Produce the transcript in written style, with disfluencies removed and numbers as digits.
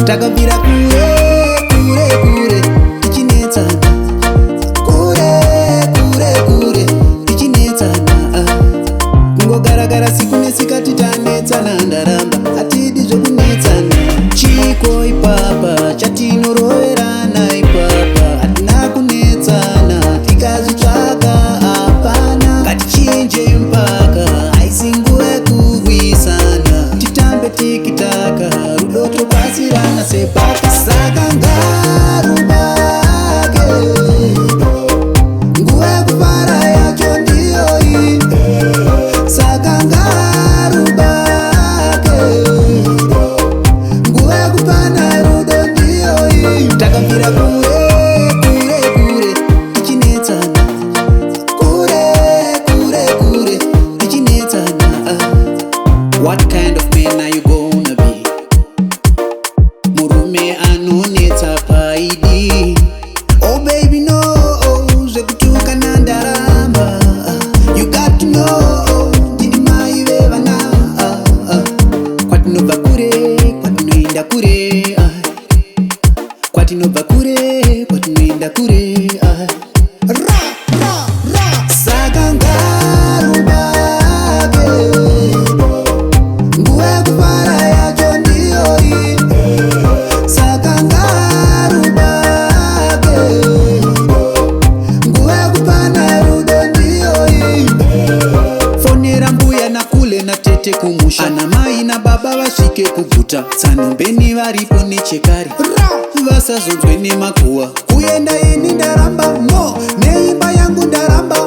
Takabvira kure kure kure tichinetsana, kure kure kure tichinetsana. Kungogara gara siku nesikati tanetsana, ndaramba hatidi zvokunetsana. Chiko ipapa chatinonoverana ipapa, hatina kunetsana tikazvitsvaka hapana. Ngatichinje mpaka haisi nguva yekurwisana, titambe tikitaka rudo tokasirana sepaka. Saka ngarubake nguva yekufara yacho ndiyo iyi. Saka ngarubake nguva yekupana rudo ndiyo iyi. Takabvira kure kure kure tichinetsana, kure kure kure tichinetsana. What kind of man are you gonna be? Murume anonetsa paidi. Oh baby no, zvekutuka nandaramba. You got to know, ndini mai vevana. Kwatinobva kure, kwatinoenda kure. Kwatinobva kure, kwatinoenda kure. Ra, ra, ra. Saka ngarubake nguva yekufara yacho ndiyo iyi. Saka ngarubake nguva yekupana rudo ndiyo iyi. Fonera mbuya nakule natete kumusha, ana mai nababa vasvike kuguta, Tsanumbeni varipo nechekare, vasazonzwe nemakuhwa. Kuenda ini ndaramba, no, neimba yangu ndaramba.